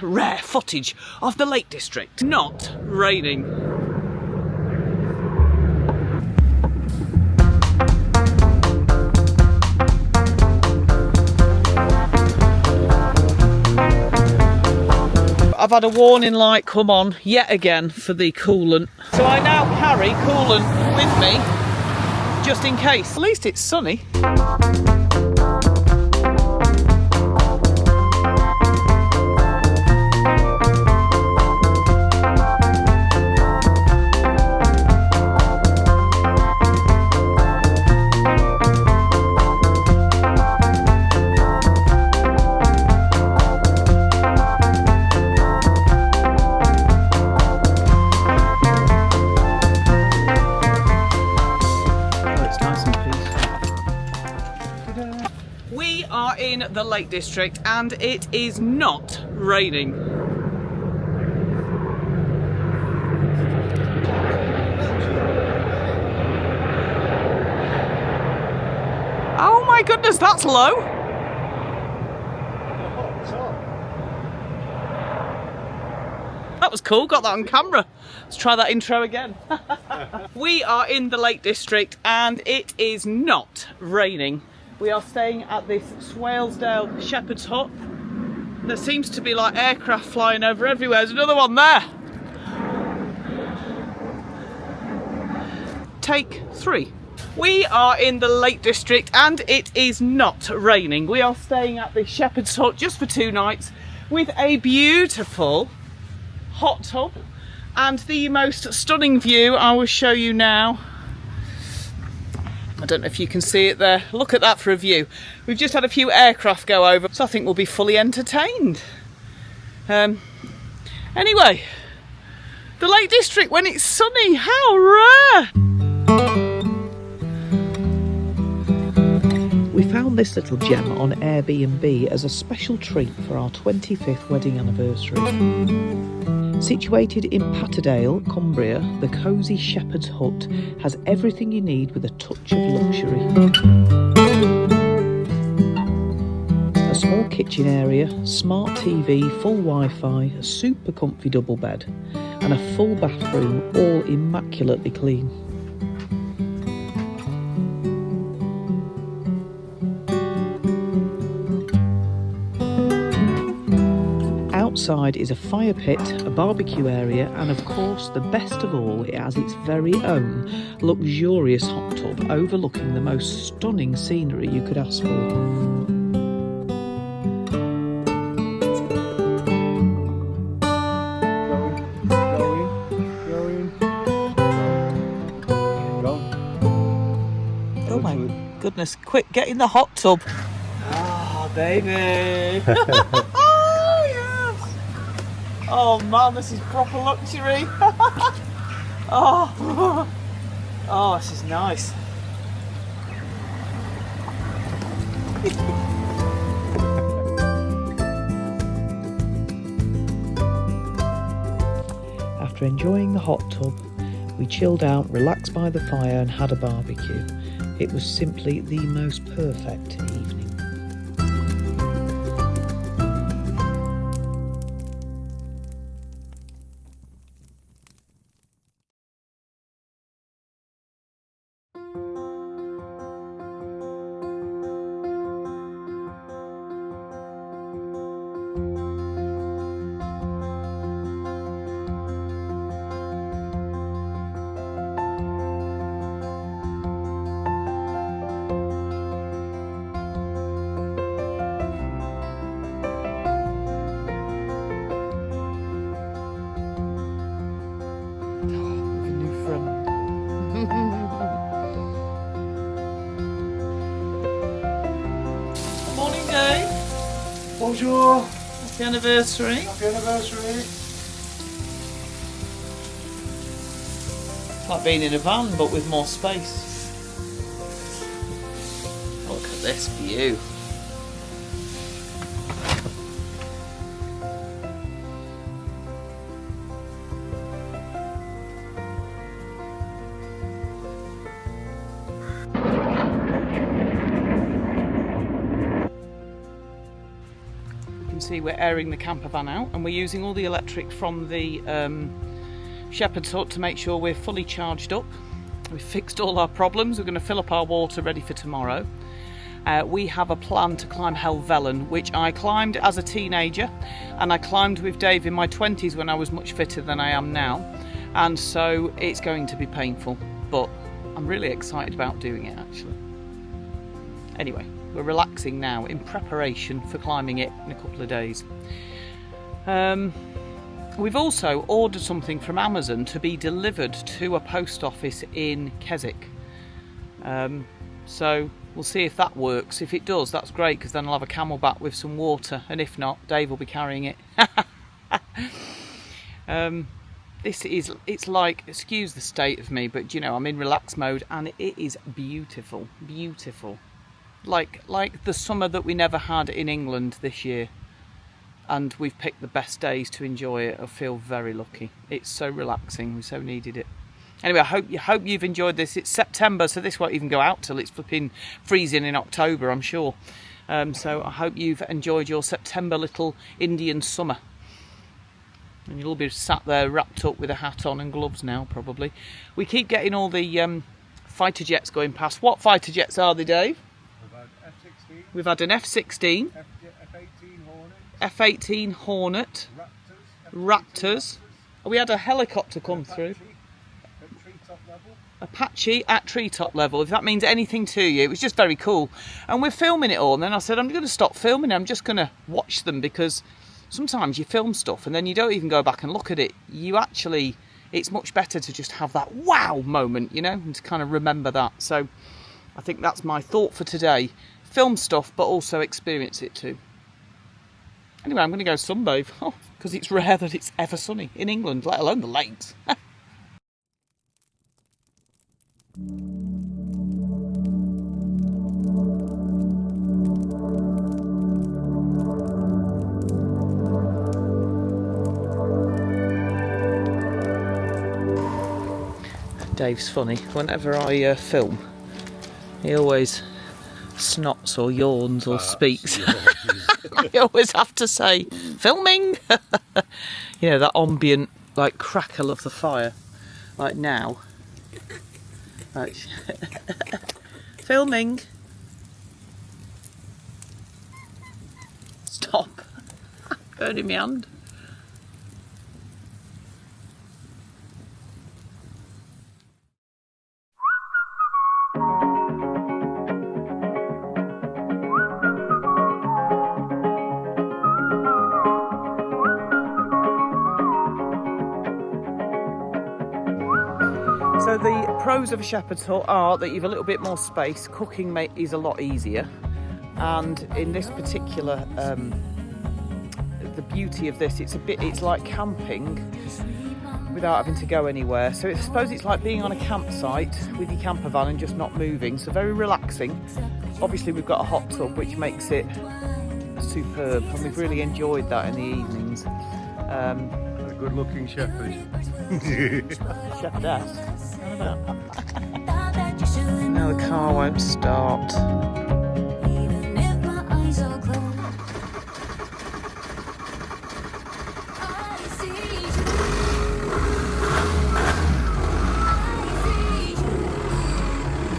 Rare footage of the Lake District not raining. I've had a warning light come on yet again for the coolant. So I now carry coolant with me, just in case. At least it's sunny. We are in the Lake District and it is not raining. Oh my goodness, that's low. That was cool, got that on camera. Let's try that intro again. We are in the Lake District and it is not raining. We are staying at this Swalesdale Shepherd's Hut. There seems to be like aircraft flying over everywhere. There's another one there. Take 3. We are in the Lake District and it is not raining. We are staying at the Shepherd's Hut just for 2 nights with a beautiful hot tub and the most stunning view I will show you now. I don't know if you can see it there. Look at that for a view. We've just had a few aircraft go over, so I think we'll be fully entertained. Anyway, the Lake District when it's sunny, how rare! We found this little gem on Airbnb as a special treat for our 25th wedding anniversary. Situated in Patterdale, Cumbria, the cosy Shepherd's Hut has everything you need with a touch of luxury. A small kitchen area, smart TV, full Wi-Fi, a super comfy double bed and a full bathroom, all immaculately clean. Outside is a fire pit, a barbecue area and of course the best of all, it has its very own luxurious hot tub overlooking the most stunning scenery you could ask for. Oh my goodness, quick, get in the hot tub. Ah, baby. Oh man, this is proper luxury. Oh, this is nice. After enjoying the hot tub, we chilled out, relaxed by the fire and had a barbecue. It was simply the most perfect evening. Morning, Dave. Bonjour. Happy anniversary. Happy anniversary. It's like being in a van, but with more space. Look at this view. see, we're airing the camper van out, and we're using all the electric from the shepherd's hut to make sure we're fully charged up. We've fixed all our problems. We're going to fill up our water ready for tomorrow. We have a plan to climb Helvellyn, which I climbed as a teenager, and I climbed with Dave in my 20s when I was much fitter than I am now, and so it's going to be painful, but I'm really excited about doing it actually. Anyway, we're relaxing now in preparation for climbing it in a couple of days. We've also ordered something from Amazon to be delivered to a post office in Keswick. So we'll see if that works. If it does, that's great, because then I'll have a camelback with some water, and if not, Dave will be carrying it. It's like, excuse the state of me, but you know, I'm in relaxed mode, and it is beautiful, beautiful. Like the summer that we never had in England this year. And we've picked the best days to enjoy it. I feel very lucky. It's so relaxing. We so needed it. Anyway, I hope you've enjoyed this. It's September, so this won't even go out till it's flipping freezing in October, I'm sure. So I hope you've enjoyed your September little Indian summer. And you'll all be sat there wrapped up with a hat on and gloves now, probably. We keep getting all the fighter jets going past. What fighter jets are they, Dave? We've had an F-16. F-18 Hornet, Raptors. We had a helicopter come through. Apache at treetop level, if that means anything to you. It was just very cool. And we're filming it all, and then I said, I'm going to stop filming. I'm just going to watch them, because sometimes you film stuff and then you don't even go back and look at it. It's much better to just have that wow moment, you know, and to kind of remember that. So I think that's my thought for today. Film stuff, but also experience it too. Anyway, I'm going to go sunbathe, because it's rare that it's ever sunny in England, let alone the lakes. Dave's funny. Whenever I film, he always snots or yawns or speaks. I always have to say, filming! You know, that ambient, like, crackle of the fire. Like now. Like, filming! Stop. Burning my hand. So the pros of a shepherd's hut are that you've a little bit more space, cooking is a lot easier, and in this particular, the beauty of this, it's like camping without having to go anywhere. So I suppose it's like being on a campsite with your camper van and just not moving, so very relaxing. Obviously we've got a hot tub, which makes it superb, and we've really enjoyed that in the evenings. A good looking shepherd. Shepherdess. No, the car won't start.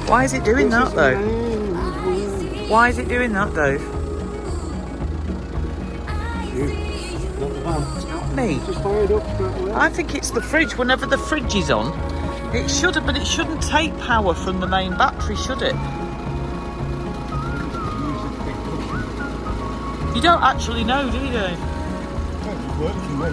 Why is it doing that though? Why is it doing that, Dave? Not the van. It's not me. Just fired up straight away. I think it's the fridge. Whenever the fridge is on, it should have, but it shouldn't take power from the main battery, should it? You don't actually know, do you, Dave? It works for me.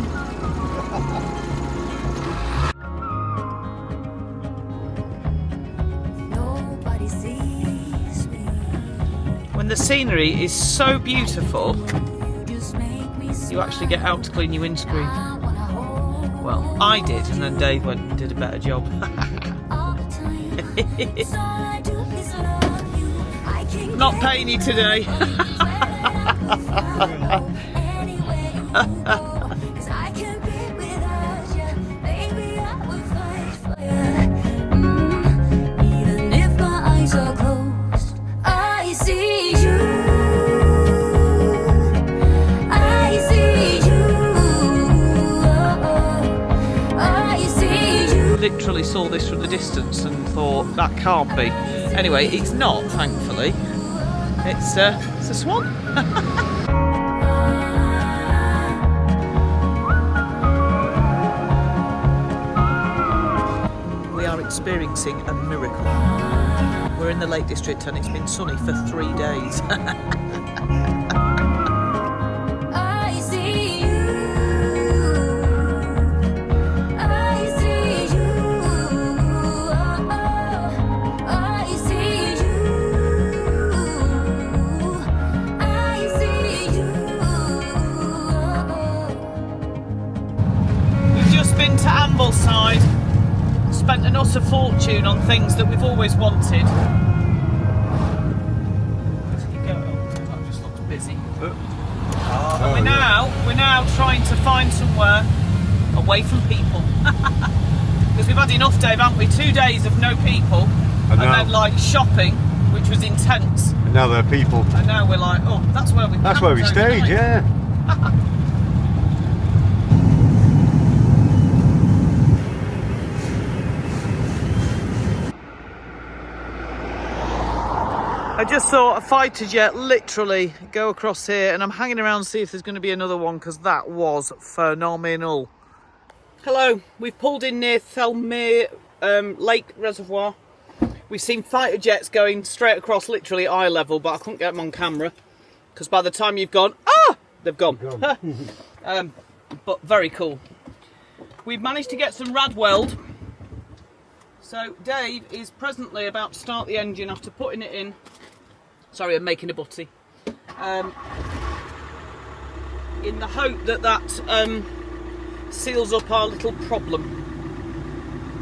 When the scenery is so beautiful, you actually get out to clean your windscreen. Well, I did, and then Dave went and did a better job. Not paying you today. I see you. I literally saw this from the distance and thought that can't be. Anyway, it's not, thankfully. It's a swan. We are experiencing a miracle. We're in the Lake District and it's been sunny for 3 days. Been to Ambleside, spent an utter fortune on things that we've always wanted. That just looks busy. And we're now trying to find somewhere away from people. Because we've had enough, Dave, haven't we? 2 days of no people, and then like shopping, which was intense. And now there are people. And now we're like, oh, that's where we. That's where we stayed, yeah. I just saw a fighter jet literally go across here, and I'm hanging around to see if there's going to be another one, because that was phenomenal. Hello, we've pulled in near Thelmere Lake Reservoir. We've seen fighter jets going straight across, literally eye level, but I couldn't get them on camera because by the time you've gone, they've gone. But very cool. We've managed to get some rad weld. So Dave is presently about to start the engine after putting it in. Sorry, I'm making a butty. In the hope that seals up our little problem.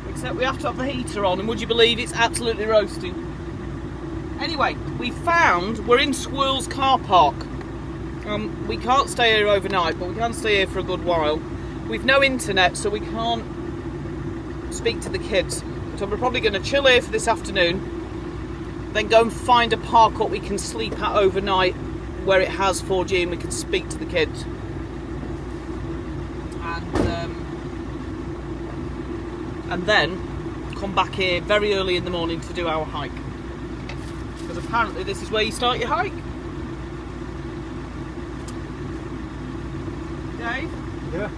Except we have to have the heater on, and would you believe it's absolutely roasting. Anyway, we're in Squirrel's car park. We can't stay here overnight, but we can stay here for a good while. We've no internet, so we can't speak to the kids. So we're probably going to chill here for this afternoon, then go and find a park that we can sleep at overnight where it has 4G and we can speak to the kids. And then come back here very early in the morning to do our hike. Because apparently this is where you start your hike. Dave? Yeah.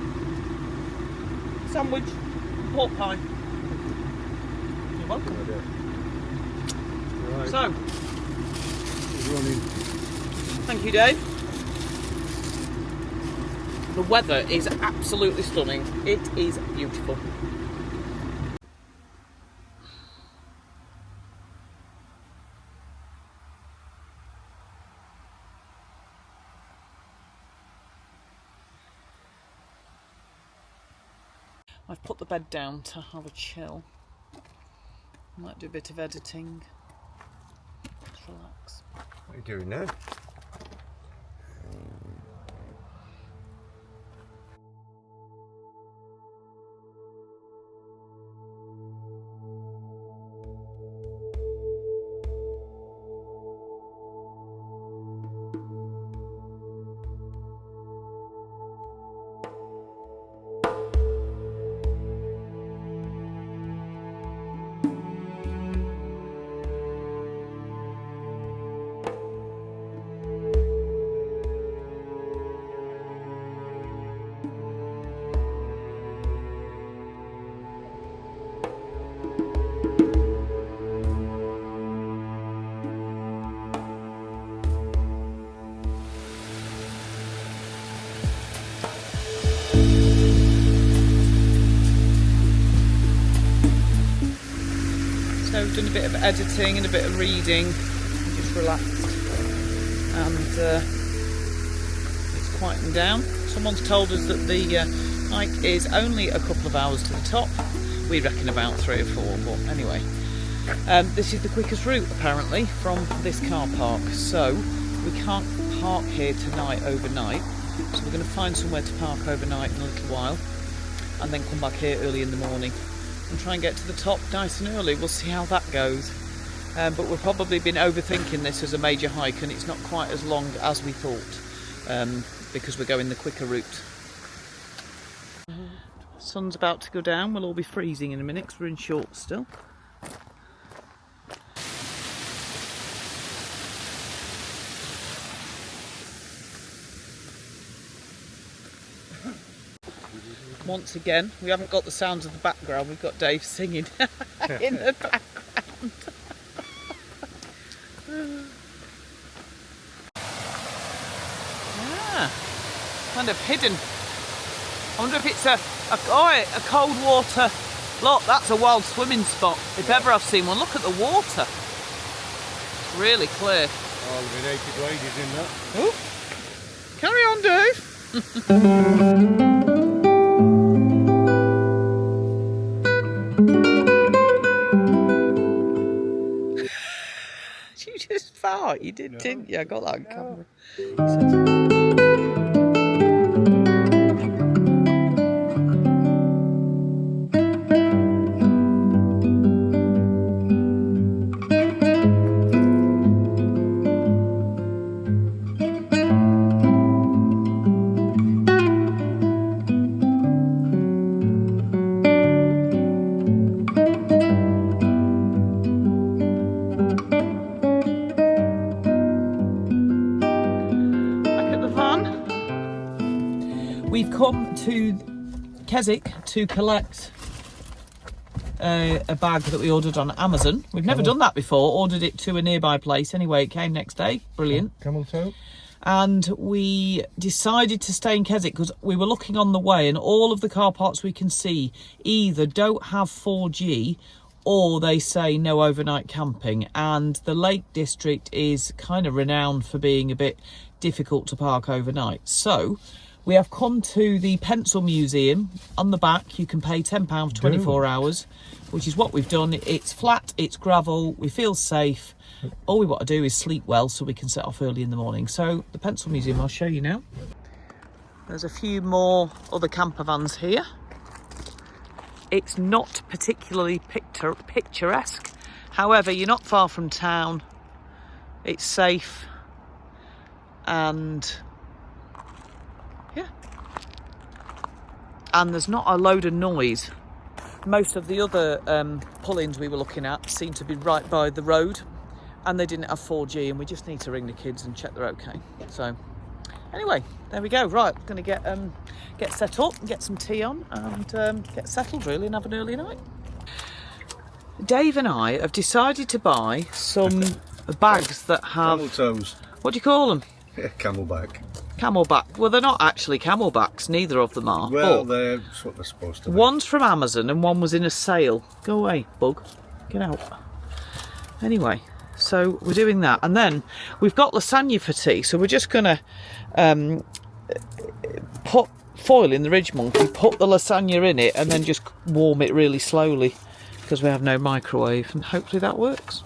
Sandwich, pork pie. You're welcome. Right. So, Running. thank you, Dave. The weather is absolutely stunning. It is beautiful. I've put the bed down to have a chill. I might do a bit of editing. Just relax. What are you doing now? So we've done a bit of editing and a bit of reading, and just relaxed, and it's quieting down. Someone's told us that the hike is only a couple of hours to the top. We reckon about 3 or 4, but anyway. This is the quickest route apparently from this car park, so we can't park here tonight overnight, so we're going to find somewhere to park overnight in a little while and then come back here early in the morning and try and get to the top nice and early. We'll see how that goes. But we've probably been overthinking this as a major hike, and it's not quite as long as we thought, because we're going the quicker route. Sun's about to go down. We'll all be freezing in a minute because we're in shorts still. Once again, we haven't got the sounds of the background. We've got Dave singing in the background. Yeah, kind of hidden. I wonder if it's a cold water. Look, that's a wild swimming spot. If ever I've seen one. Look at the water. It's really clear. Oh, there'll be naked ladies in that. Oh, carry on, Dave. You just fart. You did, didn't you? I got that on camera. We've come to Keswick to collect a bag that we ordered on Amazon. We've never done that before. Ordered it to a nearby place. Anyway, it came next day. Brilliant. Camel toe. And we decided to stay in Keswick because we were looking on the way and all of the car parks we can see either don't have 4G or they say no overnight camping. And the Lake District is kind of renowned for being a bit difficult to park overnight. So we have come to the Pencil Museum. On the back, you can pay £10 for 24 hours, which is what we've done. It's flat, it's gravel, we feel safe. All we want to do is sleep well so we can set off early in the morning. So the Pencil Museum, I'll show you now. There's a few more other camper vans here. It's not particularly picturesque. However, you're not far from town. It's safe. And yeah, and there's not a load of noise. Most of the other pull-ins we were looking at seem to be right by the road and they didn't have 4G and we just need to ring the kids and check they're okay. So anyway, there we go. Right, going to get set up and get some tea on and get settled really and have an early night. Dave and I have decided to buy some bags that have... Camel toes. What do you call them? Yeah, camelback. Camelback. Well, they're not actually camelbacks. Neither of them are. Well, that's what they're supposed to be. One's from Amazon and one was in a sale. Go away, bug. Get out. Anyway, so we're doing that. And then we've got lasagna for tea. So we're just going to put foil in the Ridge Monkey, put the lasagna in it and then just warm it really slowly because we have no microwave. And hopefully that works.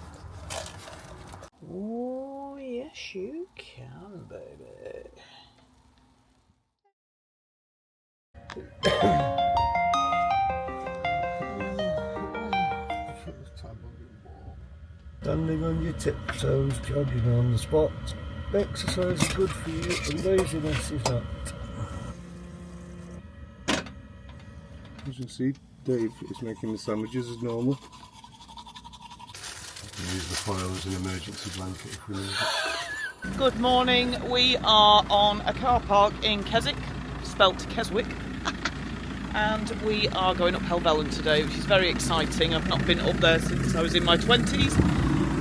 Oh, yes, you can, baby. Standing on your tiptoes, jogging on the spot. Exercise is good for you, and laziness is not. As you see, Dave is making the sandwiches as normal. Use the foil as an emergency blanket if we need it. Good morning. We are on a car park in Keswick, spelt Keswick, and we are going up Helvellyn today, which is very exciting. I've not been up there since I was in my 20s,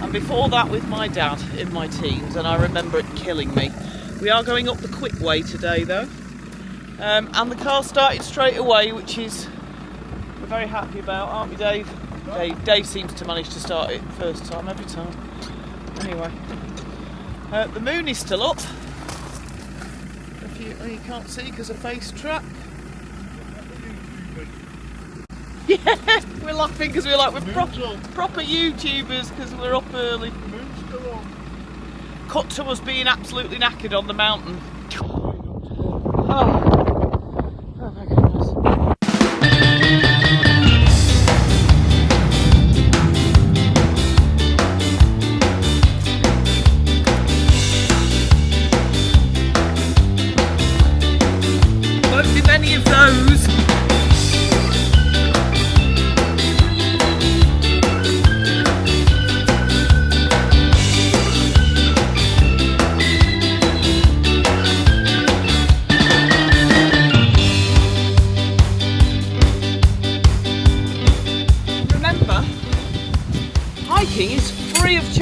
and before that with my dad in my teens, and I remember it killing me. We are going up the quick way today though, and the car started straight away, which is we're very happy about, aren't we, Dave? Dave seems to manage to start it first time every time. Anyway, the moon is still up. If you can't see because of face track. Yeah, we're laughing because we're like proper YouTubers because we're up early. Moon's still on. Cut to us being absolutely knackered on the mountain. Oh my goodness. Won't be many of those.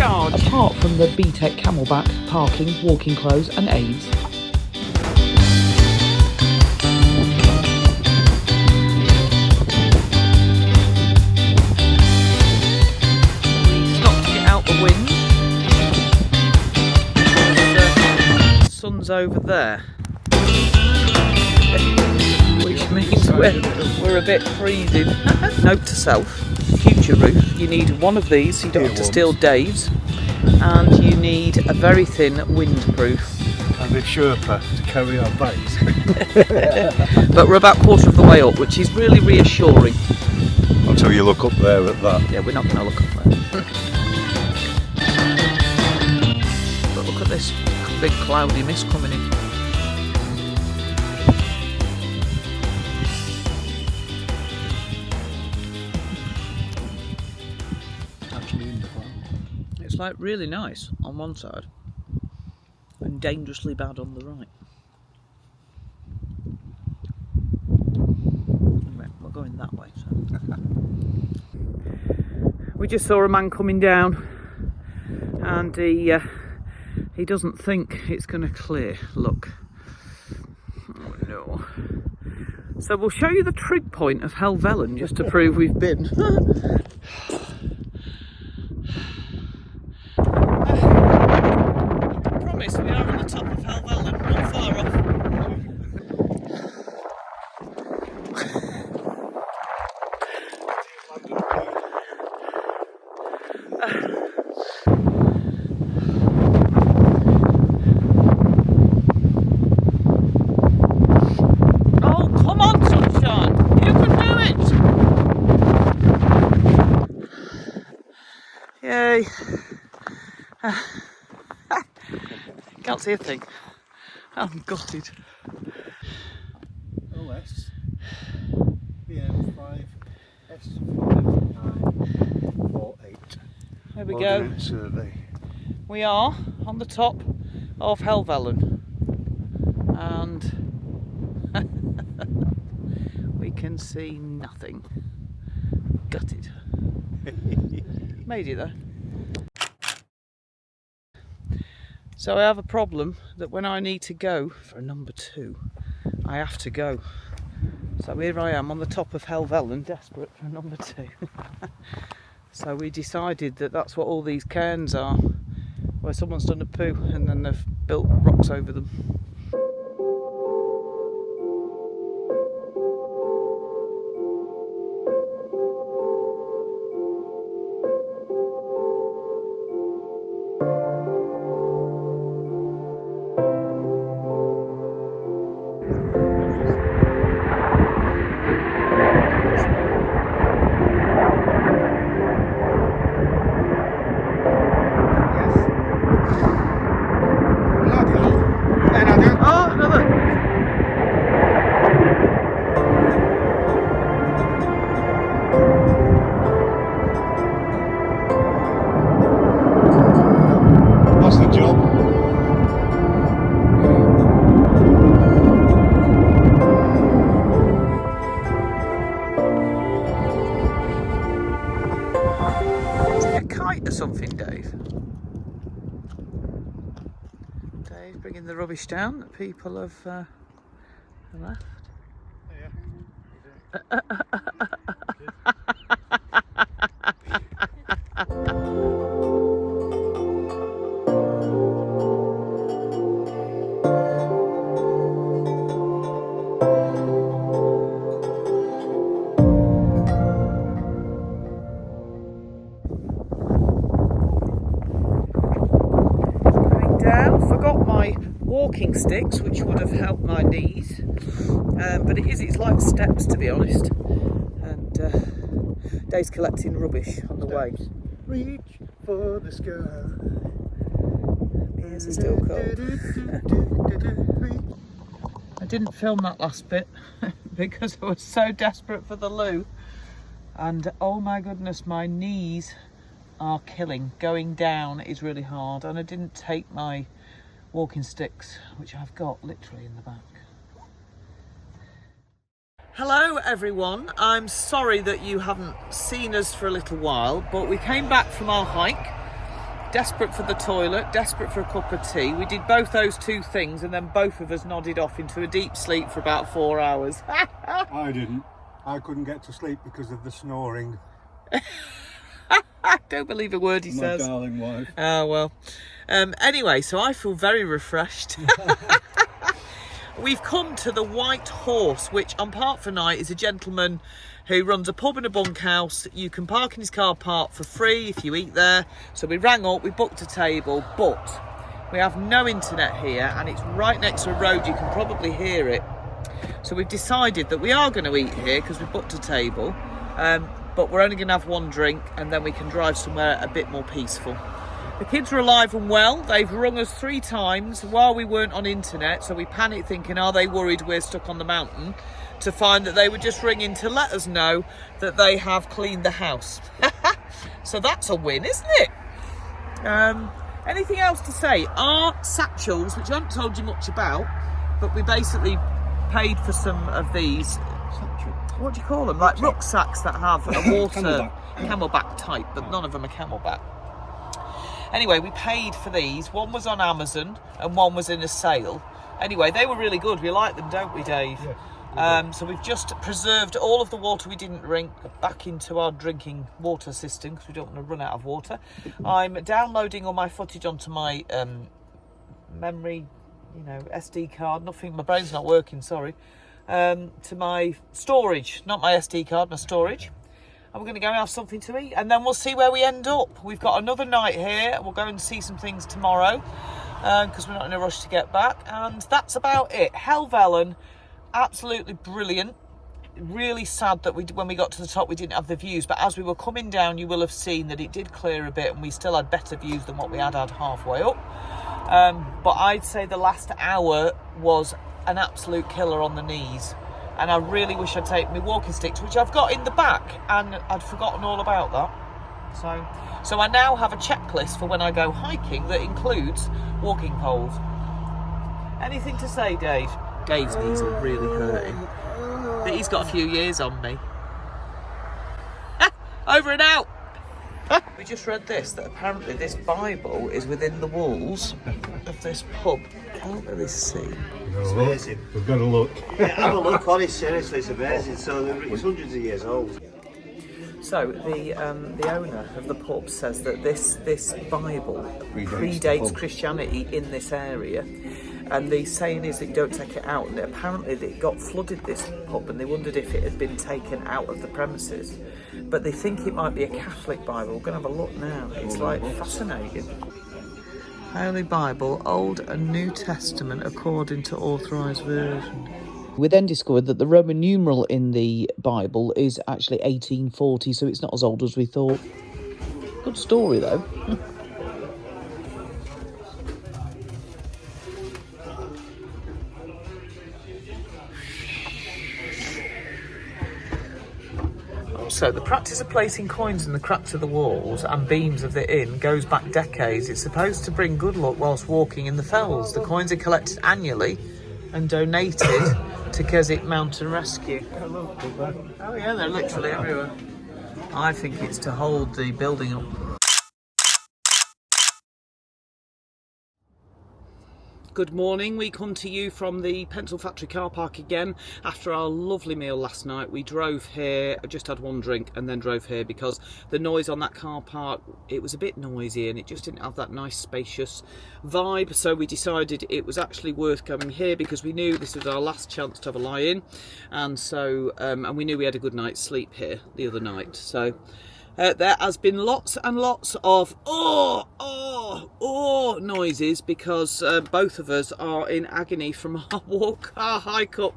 charge. Apart from the BTEC Camelback, parking, walking clothes and aids. We stopped to get out the wind. The sun's over there. Which means we're a bit freezing. Note to self, future roof, you need one of these so you don't have to steal Dave's, and you need a very thin windproof. And a Sherpa to carry our bags. But we're about a quarter of the way up, which is really reassuring. Until you look up there at that. Yeah, we're not going to look up there. But look at this big cloudy mist coming in. It's like really nice on one side and dangerously bad on the right. We're going that way. So. We just saw a man coming down, and he doesn't think it's going to clear. Look. Oh no. So we'll show you the trig point of Helvellyn just to prove we've been. We are on the top of Helvellyn, not far off. Oh, come on, sunshine! You can do it! Yay! Can't see a thing. I'm gutted. OS BM5 S5948. There we go. Survey. We are on the top of Helvellyn, and we can see nothing. Gutted. Made it though. So I have a problem that when I need to go for a number 2, I have to go. So here I am on the top of Helvellyn, desperate for a number 2. So we decided that that's what all these cairns are, where someone's done a poo and then they've built rocks over them. Or something, Dave. Dave's bringing the rubbish down that people have left. Yeah. Forgot my walking sticks, which would have helped my knees, but it's like steps, to be honest. And Dave's collecting rubbish on the way. Reach for the sky. Ears are still cold. I didn't film that last bit because I was so desperate for the loo, and oh my goodness, my knees are killing. Going down is really hard, and I didn't take my walking sticks, which I've got literally in the back. Hello everyone, I'm sorry that you haven't seen us for a little while, but we came back from our hike desperate for the toilet, desperate for a cup of tea. We did both those two things and then both of us nodded off into a deep sleep for about 4 hours. I didn't. I couldn't get to sleep because of the snoring. I don't believe a word he says. My darling wife. Oh, well. Anyway, so I feel very refreshed. We've come to the White Horse, which on Park for Night is a gentleman who runs a pub and a bunkhouse. You can park in his car park for free if you eat there. So we rang up, we booked a table, but we have no internet here and it's right next to a road, you can probably hear it. So we've decided that we are going to eat here because we booked a table, but we're only going to have one drink and then we can drive somewhere a bit more peaceful. The kids are alive and well. They've rung us 3 times while we weren't on internet, so we panicked thinking, are they worried we're stuck on the mountain? To find that they were just ringing to let us know that they have cleaned the house. So that's a win, isn't it? Anything else to say? Our satchels, which I haven't told you much about, but we basically paid for some of these. What do you call them? Like rucksacks that have a water camelback type, but none of them are camelback. Anyway, we paid for these. One was on Amazon and one was in a sale. Anyway, they were really good. We like them, don't we, Dave? Yes. So we've just preserved all of the water we didn't drink back into our drinking water system because we don't want to run out of water. I'm downloading all my footage onto my memory, SD card. Nothing, my brain's not working, sorry. To my storage, not my SD card, my storage. And we're going to go and have something to eat and then we'll see where we end up. We've got another night here. We'll go and see some things tomorrow because we're not in a rush to get back. And that's about it. Helvellyn, absolutely brilliant. Really sad that when we got to the top we didn't have the views, but as we were coming down you will have seen that it did clear a bit and we still had better views than what we had halfway up. But I'd say the last hour was an absolute killer on the knees. And I really wish I'd taken my walking sticks, which I've got in the back, and I'd forgotten all about that. So I now have a checklist for when I go hiking that includes walking poles. Anything to say, Dave? Dave's knees are really hurting. But he's got a few years on me. Over and out! We just read this, that apparently this Bible is within the walls of this pub. Can't really see. It's amazing. We've got to look. Yeah, have a look on it, seriously, it's amazing. So it's hundreds of years old. So the owner of the pub says that this Bible predates Christianity in this area. And the saying is that you don't take it out. And apparently it got flooded, this pub, and they wondered if it had been taken out of the premises. But they think it might be a Catholic Bible. We're going to have a look now. It's like fascinating. Holy Bible, Old and New Testament according to authorised version. We then discovered that the Roman numeral in the Bible is actually 1840, so it's not as old as we thought. Good story, though. Also, the practice of placing coins in the cracks of the walls and beams of the inn goes back decades. It's supposed to bring good luck whilst walking in the fells. The coins are collected annually and donated to Keswick Mountain Rescue. Oh yeah, they're literally everywhere. I think it's to hold the building up. Good morning, we come to you from the Pencil Factory car park again. After our lovely meal last night, we drove here, just had one drink and then drove here because the noise on that car park, it was a bit noisy and it just didn't have that nice spacious vibe. So we decided it was actually worth coming here because we knew this was our last chance to have a lie-in. And so, and we knew we had a good night's sleep here the other night. So there has been lots and lots of noises because both of us are in agony from our hike up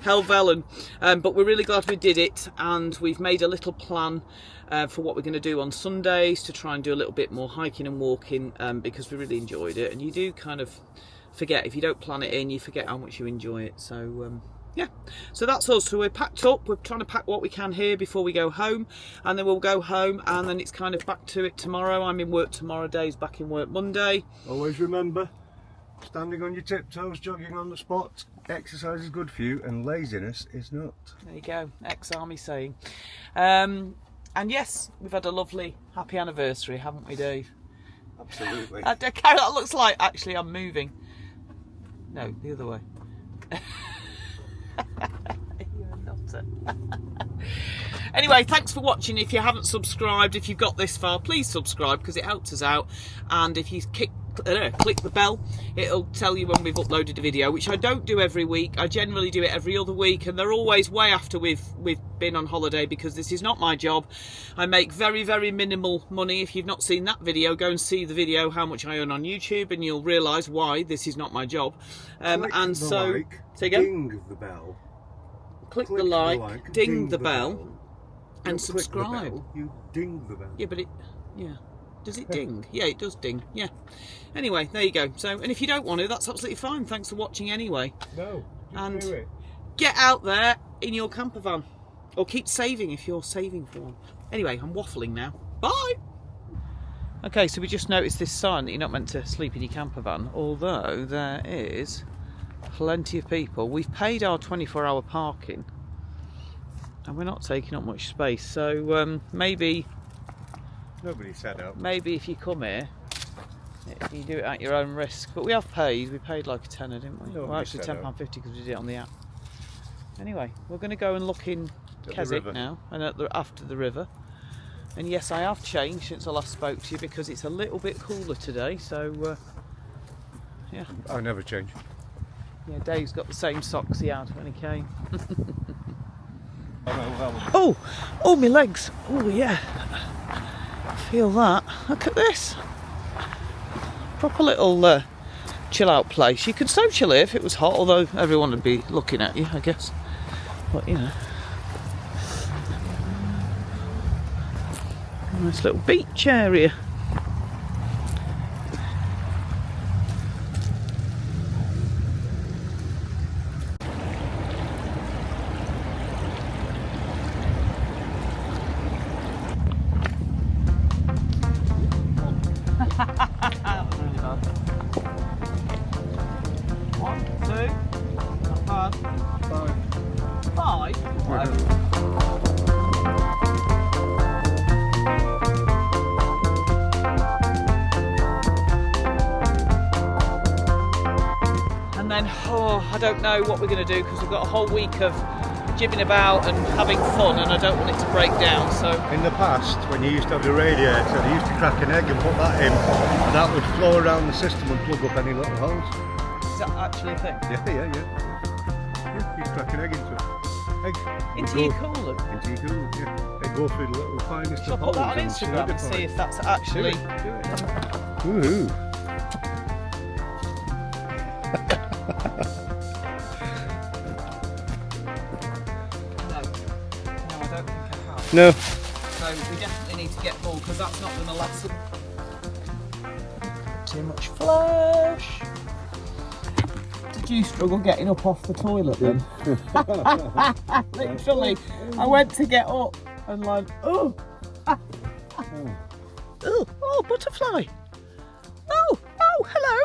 Helvellyn. But we're really glad we did it, and we've made a little plan for what we're going to do on Sundays to try and do a little bit more hiking and walking because we really enjoyed it. And you do kind of forget, if you don't plan it in, you forget how much you enjoy it. So yeah, so that's us. So we're packed up. We're trying to pack what we can here before we go home, and then we'll go home, and then it's kind of back to it tomorrow. I'm in work tomorrow, Dave's back in work Monday. Always remember, standing on your tiptoes, jogging on the spot, exercise is good for you and laziness is not. There you go, ex-army saying. And yes, we've had a lovely happy anniversary, haven't we, Dave? Absolutely. That looks like actually I'm moving. No, the other way. You're a nutter. Anyway, thanks for watching. If you haven't subscribed, if you've got this far, please subscribe because it helps us out. And if you click the bell, it'll tell you when we've uploaded a video, which I don't do every week. I generally do it every other week, and they're always way after we've been on holiday, because this is not my job. I make very, very minimal money. If you've not seen that video, go and see the video how much I earn on YouTube, and you'll realise why this is not my job. And so, say again? Ding the bell. Click the like, ding the bell, and subscribe. Bell, you ding the bell. Yeah, but does it ding? Yeah, it does ding. Yeah. Anyway, there you go. So, and if you don't want to, that's absolutely fine. Thanks for watching anyway. No, and do it. Get out there in your camper van, or keep saving if you're saving for one. Anyway, I'm waffling now. Bye. Okay, so we just noticed this sign that you're not meant to sleep in your camper van, although there is plenty of people. We've paid our 24-hour parking, and we're not taking up much space. So maybe. Nobody set up. Maybe if you come here, you do it at your own risk. But we have paid. We paid like a tenner, didn't we? Nobody Well, actually £10.50 because we did it on the app. Anyway, we're going to go and look in Keswick now, and after the river. And yes, I have changed since I last spoke to you because it's a little bit cooler today. So yeah. I never change. Yeah, Dave's got the same socks he had when he came. Oh, Oh, my legs. Oh yeah. Feel that. Look at this. Proper little chill out place. You could so chill here if it was hot, although everyone would be looking at you, I guess. But you know. Nice little beach area. And then, I don't know what we're going to do because we've got a whole week of jibbing about and having fun, and I don't want it to break down. So in the past, when you used to have the radiator, they used to crack an egg and put that in, and that would flow around the system and plug up any little holes. Is that actually a thing? Yeah. You crack an egg into it. Into your cooler? Into your cooler, yeah. They go through the little finest Shall I of put holes. that on Instagram and see if that's actually... Do it. Woohoo. No, I don't think I have. No. So we definitely need to get more because that's not going to last. Too much flesh. Did you struggle getting up off the toilet then? Literally, I went to get up and like, oh, oh, butterfly. Oh, hello.